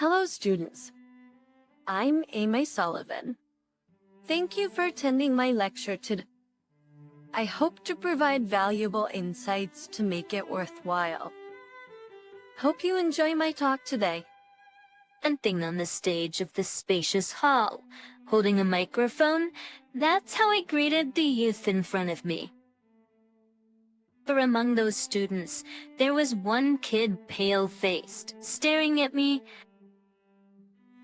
Hello, students. I'm Amy Sullivan. Thank you for attending my lecture today. I hope to provide valuable insights to make it worthwhile. Hope you enjoy my talk today. Standing on the stage of the spacious hall, holding a microphone, that's how I greeted the youth in front of me. For among those students, there was one kid pale-faced, staring at me.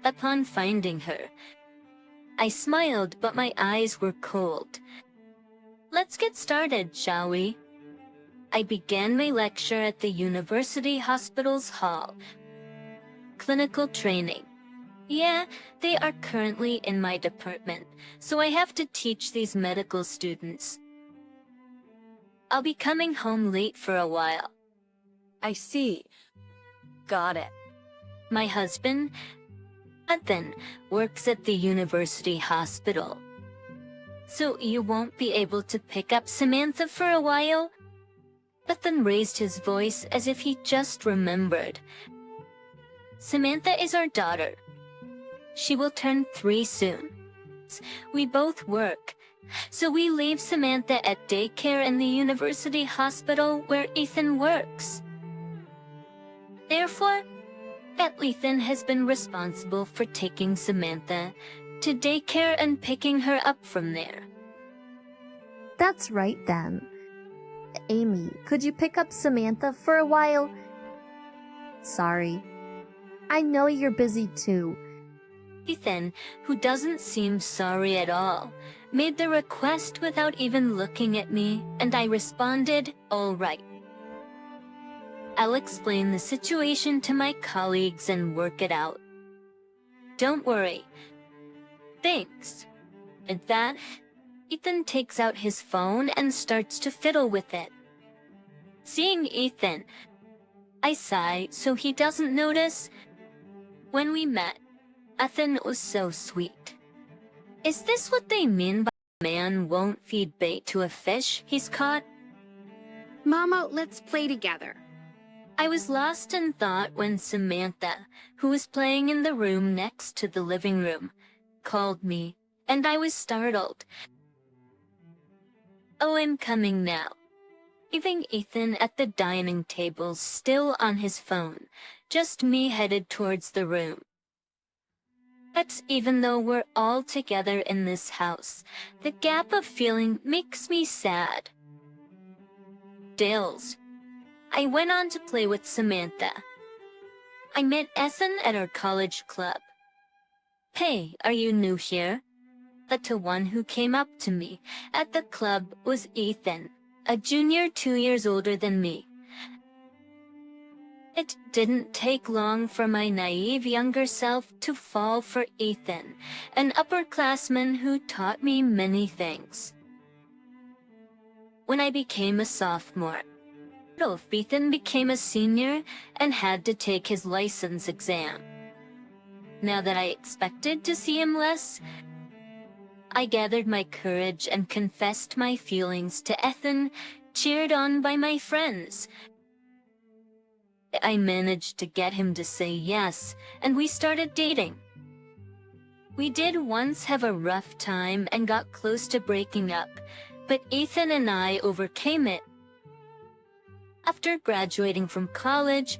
Upon finding her, I smiled, but my eyes were cold. Let's get started, shall we? I began my lecture at the University Hospital's hall. Clinical training. Yeah, they are currently in my department, so I have to teach these medical students. I'll be coming home late for a while. I see. Got it. My husband, Ethan, works at the University Hospital. So you won't be able to pick up Samantha for a while? Ethan raised his voice as if he just remembered. Samantha is our daughter. She will turn 3 soon. We both work, so we leave Samantha at daycare in the University Hospital where Ethan works. Therefore, Ethan has been responsible for taking Samantha to daycare and picking her up from there. That's right then. Amy, could you pick up Samantha for a while? Sorry. I know you're busy too. Ethan, who doesn't seem sorry at all, made the request without even looking at me, and I responded, all right. I'll explain the situation to my colleagues and work it out. Don't worry. Thanks. At that, Ethan takes out his phone and starts to fiddle with it. Seeing Ethan, I sigh so he doesn't notice. When we met, Ethan was so sweet. Is this what they mean by a man won't feed bait to a fish he's caught? Mama, let's play together. I was lost in thought when Samantha, who was playing in the room next to the living room, called me, and I was startled. Oh, I'm coming now. Leaving Ethan at the dining table still on his phone, just me headed towards the room. But even though we're all together in this house, the gap of feeling makes me sad. Dales. I went on to play with Samantha. I met Ethan at our college club. Hey, are you new here? But to one who came up to me at the club was Ethan, a junior 2 years older than me. It didn't take long for my naive younger self to fall for Ethan, an upperclassman who taught me many things. When I became a sophomore, Ethan became a senior and had to take his license exam. Now that I expected to see him less, I gathered my courage and confessed my feelings to Ethan, cheered on by my friends. I managed to get him to say yes, and we started dating. We did once have a rough time and got close to breaking up, but Ethan and I overcame it. After graduating from college,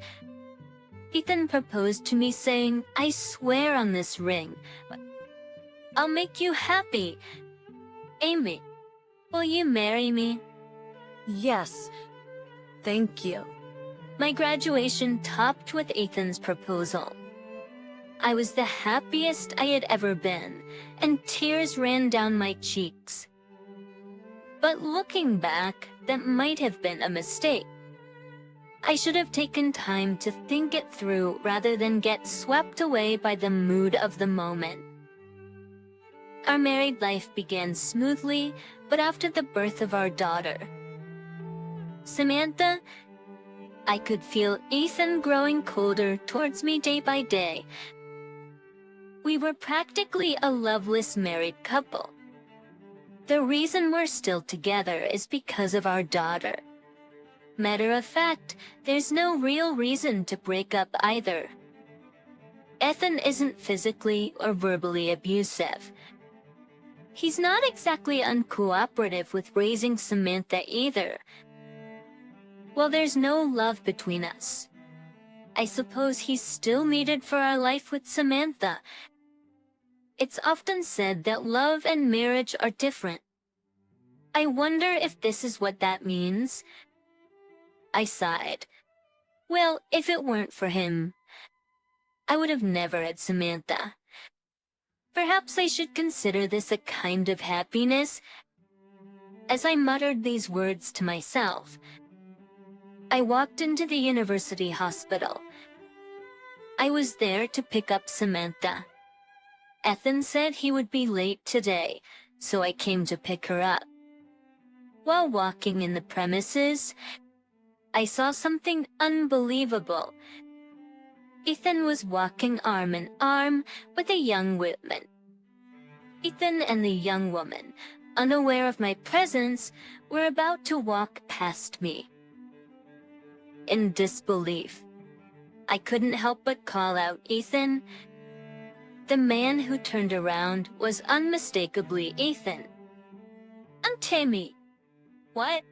Ethan proposed to me saying, I swear on this ring, I'll make you happy. Amy, will you marry me? Yes. Thank you. My graduation topped with Ethan's proposal. I was the happiest I had ever been, and tears ran down my cheeks. But looking back, that might have been a mistake. I should have taken time to think it through rather than get swept away by the mood of the moment. Our married life began smoothly, but after the birth of our daughter, Samantha, I could feel Ethan growing colder towards me day by day. We were practically a loveless married couple. The reason we're still together is because of our daughter. Matter of fact, there's no real reason to break up either. Ethan isn't physically or verbally abusive. He's not exactly uncooperative with raising Samantha either. Well, there's no love between us. I suppose he's still needed for our life with Samantha. It's often said that love and marriage are different. I wonder if this is what that means. I sighed. Well, if it weren't for him, I would have never had Samantha. Perhaps I should consider this a kind of happiness. As I muttered these words to myself, I walked into the university hospital. I was there to pick up Samantha. Ethan said he would be late today, so I came to pick her up. While walking in the premises, I saw something unbelievable. Ethan was walking arm in arm with a young woman. Ethan and the young woman, unaware of my presence, were about to walk past me. In disbelief, I couldn't help but call out, "Ethan." The man who turned around was unmistakably Ethan. "I'm Tammy." "What?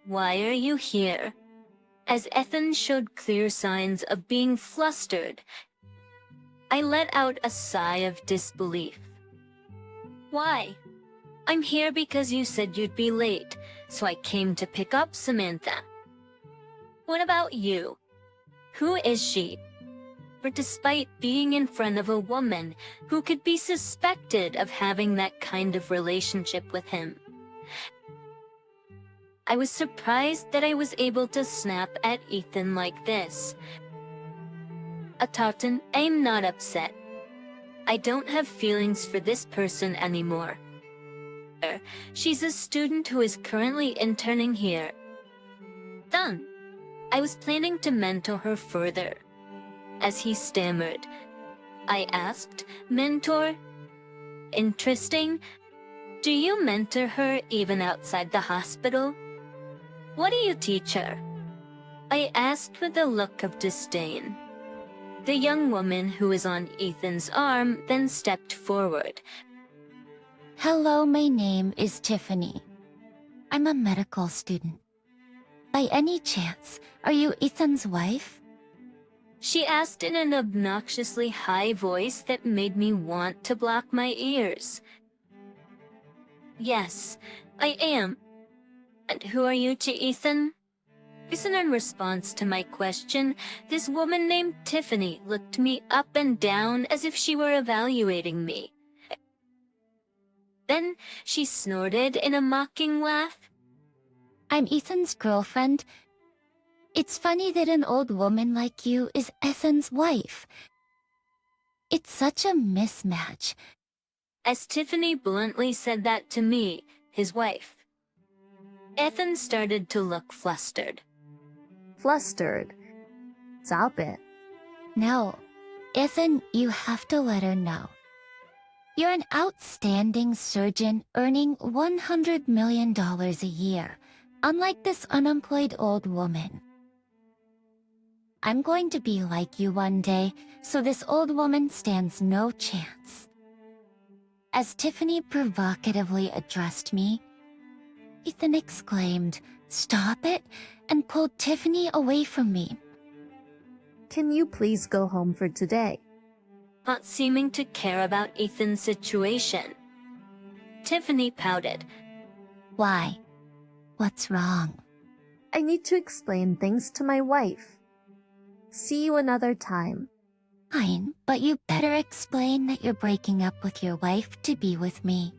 Why are you here?" As Ethan showed clear signs of being flustered, I let out a sigh of disbelief. "Why?" "I'm here because you said you'd be late, so I came to pick up Samantha." "What about you? Who is she?" For despite being in front of a woman who could be suspected of having that kind of relationship with him, I was surprised that I was able to snap at Ethan like this. "Tartan, I'm not upset. I don't have feelings for this person anymore. She's a student who is currently interning here." "Done. I was planning to mentor her further." As he stammered, I asked, "Mentor? Interesting. Do you mentor her even outside the hospital? What do you teach her?" I asked with a look of disdain. The young woman who was on Ethan's arm then stepped forward. Hello, my name is Tiffany. I'm a medical student. By any chance, are you Ethan's wife? She asked in an obnoxiously high voice that made me want to block my ears. "Yes, I am. And who are you to Ethan?" In response to my question, this woman named Tiffany looked me up and down as if she were evaluating me. Then she snorted in a mocking laugh. I'm Ethan's girlfriend. It's funny that an old woman like you is Ethan's wife. It's such a mismatch. As Tiffany bluntly said that to me, his wife, Ethan started to look flustered. Flustered. Stop it. No, Ethan, you have to let her know. You're an outstanding surgeon earning $100 million a year, unlike this unemployed old woman. I'm going to be like you one day, so this old woman stands no chance. As Tiffany provocatively addressed me, Ethan exclaimed, "Stop it," and pulled Tiffany away from me. Can you please go home for today? Not seeming to care about Ethan's situation, Tiffany pouted. Why? What's wrong? I need to explain things to my wife. See you another time. Fine, but you better explain that you're breaking up with your wife to be with me.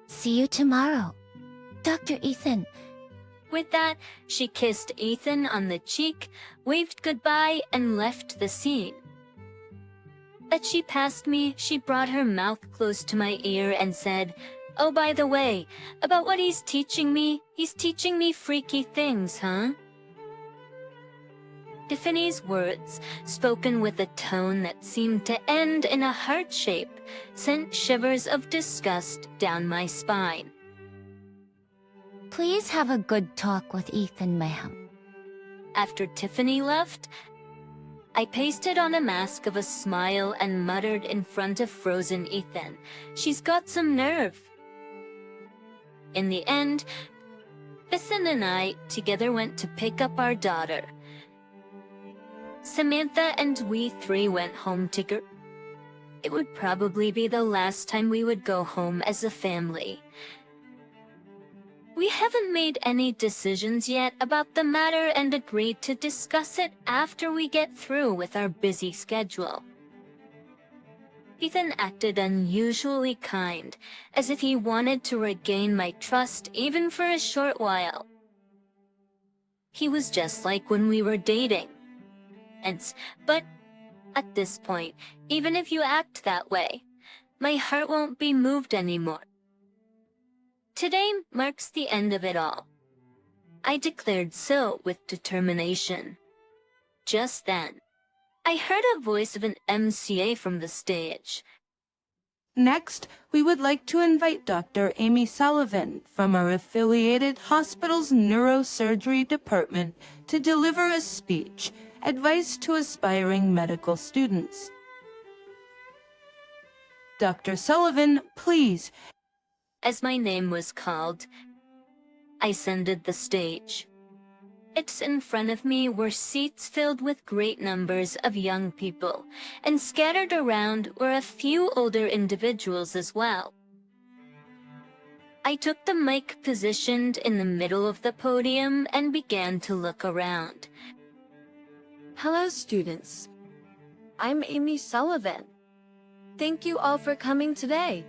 See you tomorrow. Dr. Ethan. With that, she kissed Ethan on the cheek, waved goodbye, and left the scene. As she passed me, she brought her mouth close to my ear and said, "Oh, by the way, about what he's teaching me freaky things, huh?" Tiffany's words, spoken with a tone that seemed to end in a heart shape, sent shivers of disgust down my spine. Please have a good talk with Ethan, ma'am. After Tiffany left, I pasted on a mask of a smile and muttered in front of frozen Ethan, "She's got some nerve." In the end, Ethan and I together went to pick up our daughter. Samantha and we three went home together. It would probably be the last time we would go home as a family. We haven't made any decisions yet about the matter and agreed to discuss it after we get through with our busy schedule. Ethan acted unusually kind, as if he wanted to regain my trust even for a short while. He was just like when we were dating. But at this point, even if you act that way, my heart won't be moved anymore. Today marks the end of it all. I declared so with determination. Just then, I heard a voice of an MCA from the stage. Next, we would like to invite Dr. Amy Sullivan from our affiliated hospital's neurosurgery department to deliver a speech, advice to aspiring medical students. Dr. Sullivan, please. As my name was called, I ascended the stage. It's in front of me were seats filled with great numbers of young people, and scattered around were a few older individuals as well. I took the mic positioned in the middle of the podium and began to look around. Hello, students. I'm Amy Sullivan. Thank you all for coming today.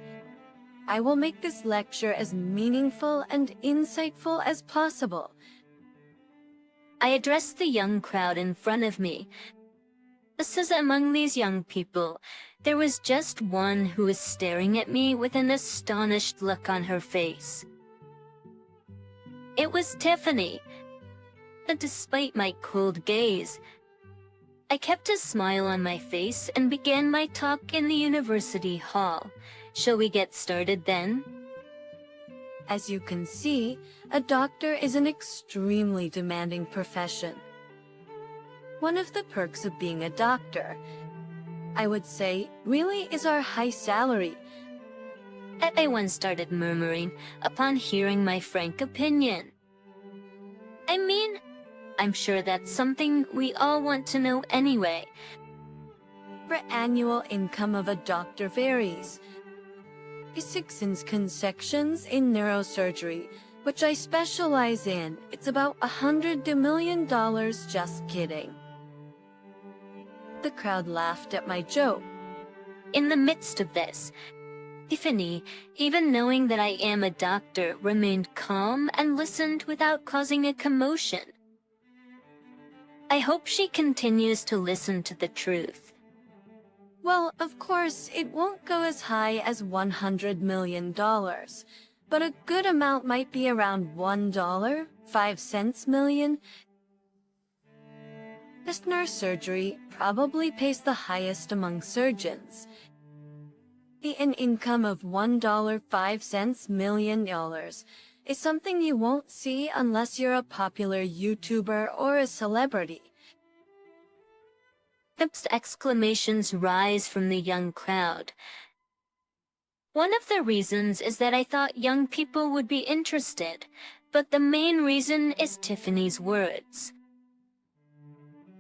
I will make this lecture as meaningful and insightful as possible. I addressed the young crowd in front of me. Just as among these young people, there was just one who was staring at me with an astonished look on her face. It was Tiffany. But despite my cold gaze, I kept a smile on my face and began my talk in the university hall. Shall we get started then? As you can see, a doctor is an extremely demanding profession. One of the perks of being a doctor, I would say, really is our high salary. Everyone started murmuring upon hearing my frank opinion. I mean, I'm sure that's something we all want to know anyway. The annual income of a doctor varies. Six's sections in neurosurgery, which I specialize in, it's about $100 million, just kidding. The crowd laughed at my joke. In the midst of this, Tiffany, even knowing that I am a doctor, remained calm and listened without causing a commotion. I hope she continues to listen to the truth. Well, of course, it won't go as high as $100 million, but a good amount might be around $1.05 million. This neurosurgery probably pays the highest among surgeons. An income of $1.05 million is something you won't see unless you're a popular YouTuber or a celebrity. Exclamations rise from the young crowd. One of the reasons is that I thought young people would be interested, but the main reason is Tiffany's words.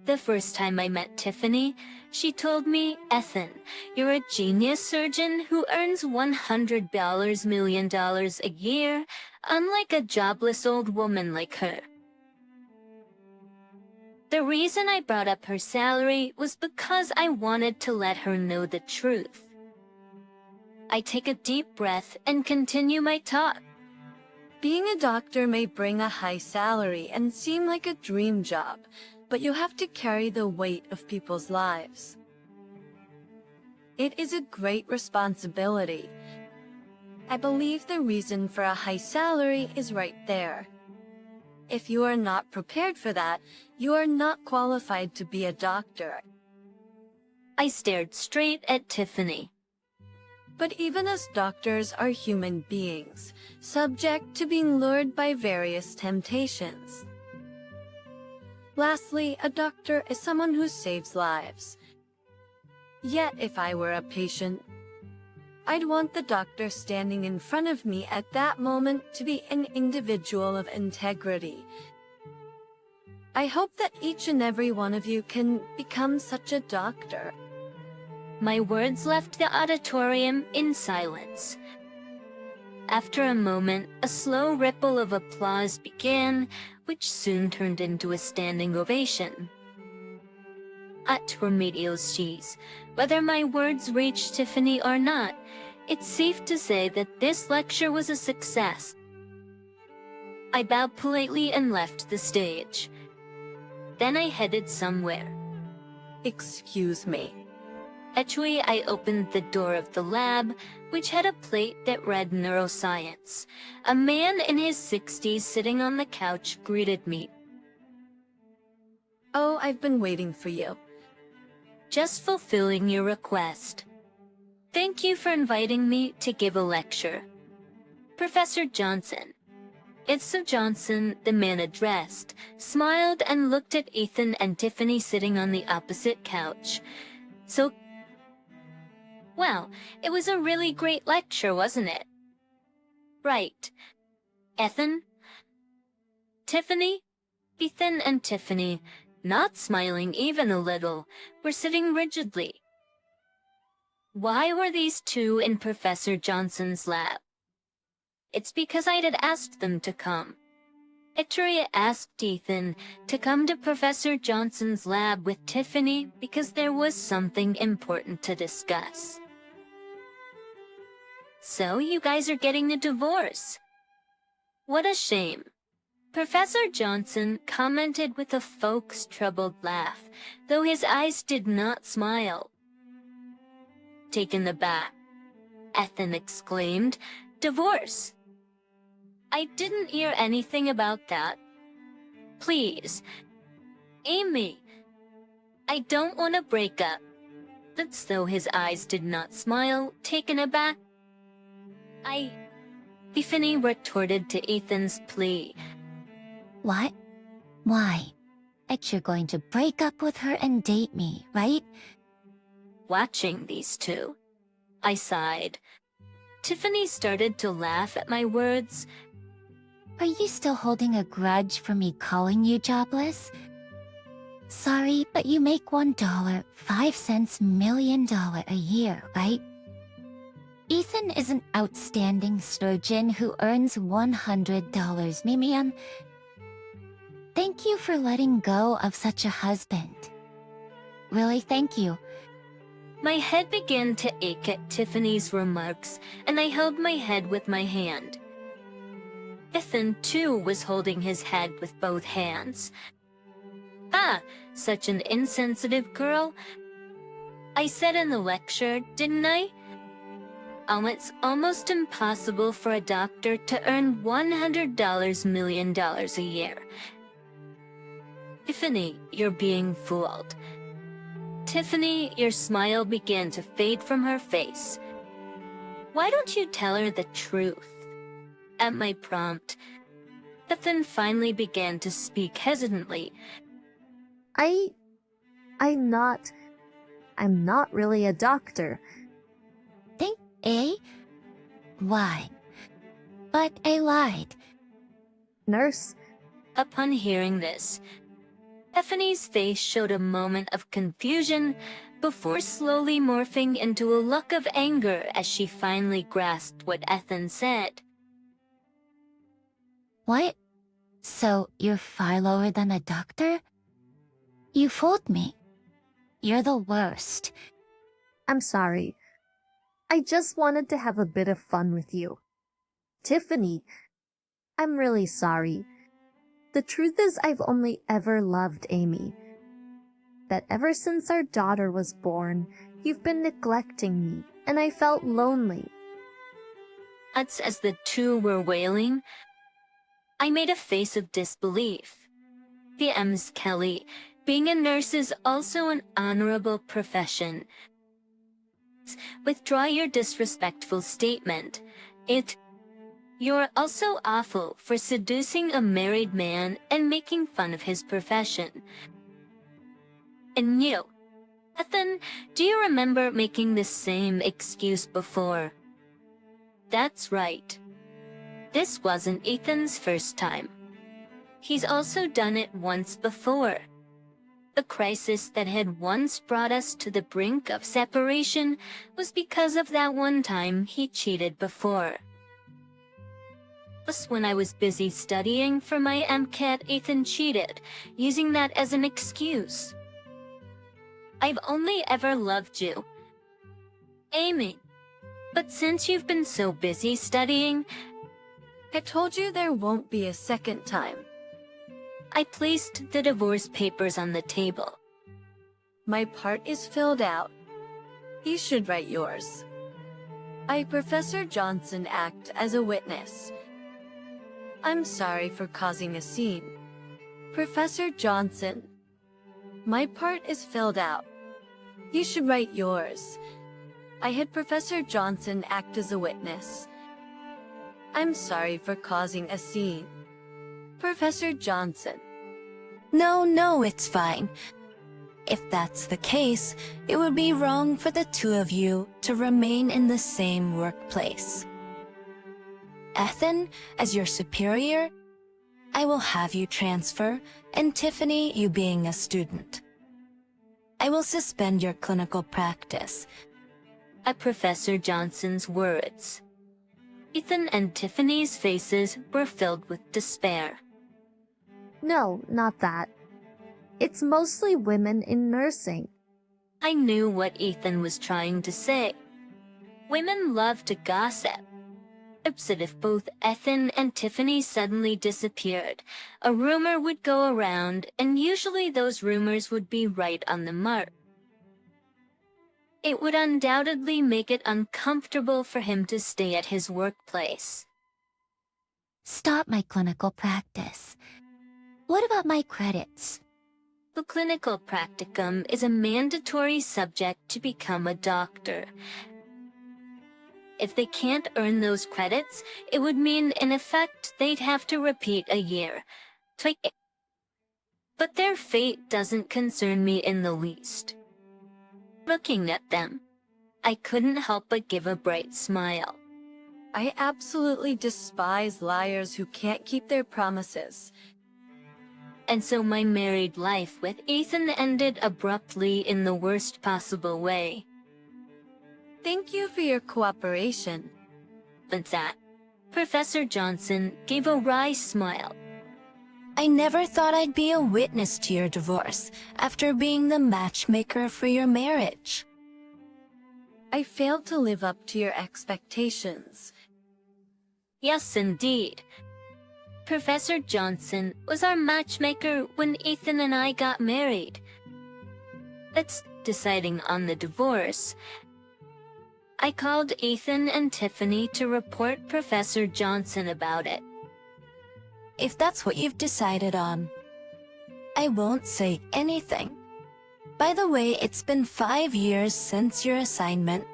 The first time I met Tiffany, she told me, "Ethan, you're a genius surgeon who earns $100 million a year, unlike a jobless old woman like her." The reason I brought up her salary was because I wanted to let her know the truth. I take a deep breath and continue my talk. Being a doctor may bring a high salary and seem like a dream job, but you have to carry the weight of people's lives. It is a great responsibility. I believe the reason for a high salary is right there. If you are not prepared for that, you are not qualified to be a doctor. I stared straight at Tiffany. But even as doctors are human beings, subject to being lured by various temptations. Lastly, a doctor is someone who saves lives. Yet, if I were a patient, I'd want the doctor standing in front of me at that moment to be an individual of integrity. I hope that each and every one of you can become such a doctor. My words left the auditorium in silence. After a moment, a slow ripple of applause began, which soon turned into a standing ovation. At Remedial Cheese, whether my words reached Tiffany or not, it's safe to say that this lecture was a success. I bowed politely and left the stage. Then I headed somewhere. Excuse me. Actually, I opened the door of the lab, which had a plate that read Neuroscience. A man in his 60s sitting on the couch greeted me. Oh, I've been waiting for you. Just fulfilling your request. Thank you for inviting me to give a lecture. Professor Johnson. It's so Johnson, the man addressed, smiled and looked at Ethan and Tiffany sitting on the opposite couch. Well, it was a really great lecture, wasn't it? Right. Ethan? Tiffany? Ethan and Tiffany, not smiling even a little, were sitting rigidly. Why were these two in Professor Johnson's lab? It's because I had asked them to come. Victoria asked Ethan to come to Professor Johnson's lab with Tiffany because there was something important to discuss. So you guys are getting a divorce. What a shame. Professor Johnson commented with a folk's troubled laugh, though his eyes did not smile. Taken aback, Ethan exclaimed, "Divorce? I didn't hear anything about that. Please, Amy, I don't want to break up." That's though his eyes did not smile, taken aback. Tiffany retorted to Ethan's plea. What? Why? Like you're going to break up with her and date me, right? Watching these two, I sighed. Tiffany started to laugh at my words. Are you still holding a grudge for me calling you jobless? Sorry, but you make $1.05 million a year, right? Ethan is an outstanding surgeon who earns $100 million. Thank you for letting go of such a husband. Really, thank you. My head began to ache at Tiffany's remarks, and I held my head with my hand. Ethan, too, was holding his head with both hands. Such an insensitive girl. I said in the lecture, didn't I? It's almost impossible for a doctor to earn $100 million a year. Tiffany, you're being fooled. Tiffany, your smile began to fade from her face. Why don't you tell her the truth? At my prompt, Ethan finally began to speak hesitantly. I'm not really a doctor. Why? But I lied. Nurse? Upon hearing this, Tiffany's face showed a moment of confusion before slowly morphing into a look of anger as she finally grasped what Ethan said. What? So you're far lower than a doctor? You fooled me. You're the worst. I'm sorry. I just wanted to have a bit of fun with you. Tiffany, I'm really sorry. The truth is I've only ever loved Amy. That ever since our daughter was born, you've been neglecting me, and I felt lonely. As the two were wailing, I made a face of disbelief. Ms. Kelly, being a nurse is also an honorable profession. Withdraw your disrespectful statement. You're also awful for seducing a married man and making fun of his profession. And you, Ethan, do you remember making the same excuse before? That's right. This wasn't Ethan's first time. He's also done it once before. The crisis that had once brought us to the brink of separation was because of that one time he cheated before. Plus, when I was busy studying for my MCAT, Ethan cheated, using that as an excuse. I've only ever loved you, Amy. But since you've been so busy studying, I told you there won't be a second time. I placed the divorce papers on the table. My part is filled out. You should write yours. I, Professor Johnson, act as a witness. I'm sorry for causing a scene. Professor Johnson, my part is filled out. You should write yours. I had Professor Johnson act as a witness. I'm sorry for causing a scene. Professor Johnson. No, it's fine. If that's the case, it would be wrong for the two of you to remain in the same workplace. Ethan, as your superior, I will have you transfer, and Tiffany, you being a student. I will suspend your clinical practice. At Professor Johnson's words, Ethan and Tiffany's faces were filled with despair. No, not that. It's mostly women in nursing. I knew what Ethan was trying to say. Women love to gossip. That if both Ethan and Tiffany suddenly disappeared, a rumor would go around, and usually those rumors would be right on the mark. It would undoubtedly make it uncomfortable for him to stay at his workplace. Stop my clinical practice. What about my credits? The clinical practicum is a mandatory subject to become a doctor. If they can't earn those credits, it would mean, in effect, they'd have to repeat a year. But their fate doesn't concern me in the least. Looking at them, I couldn't help but give a bright smile. I absolutely despise liars who can't keep their promises. And so my married life with Ethan ended abruptly in the worst possible way. Thank you for your cooperation. But that, Professor Johnson gave a wry smile. I never thought I'd be a witness to your divorce after being the matchmaker for your marriage. I failed to live up to your expectations. Yes, indeed. Professor Johnson was our matchmaker when Ethan and I got married. That's deciding on the divorce. I called Ethan and Tiffany to report Professor Johnson about it. If that's what you've decided on, I won't say anything. By the way, it's been 5 years since your assignment.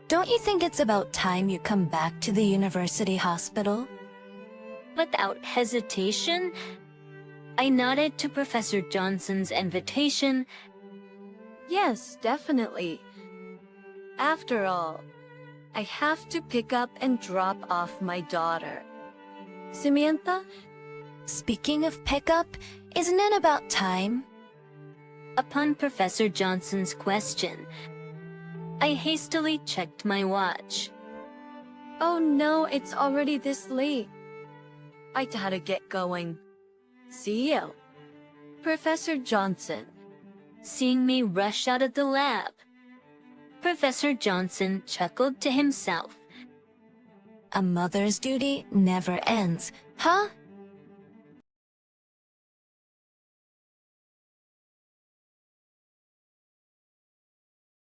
Don't you think it's about time you come back to the university hospital? Without hesitation, I nodded to Professor Johnson's invitation. Yes, definitely. After all, I have to pick up and drop off my daughter. Samantha? Speaking of pickup, isn't it about time? Upon Professor Johnson's question, I hastily checked my watch. Oh no, it's already this late. I gotta get going. See you. Professor Johnson. Seeing me rush out of the lab, Professor Johnson chuckled to himself. A mother's duty never ends, huh?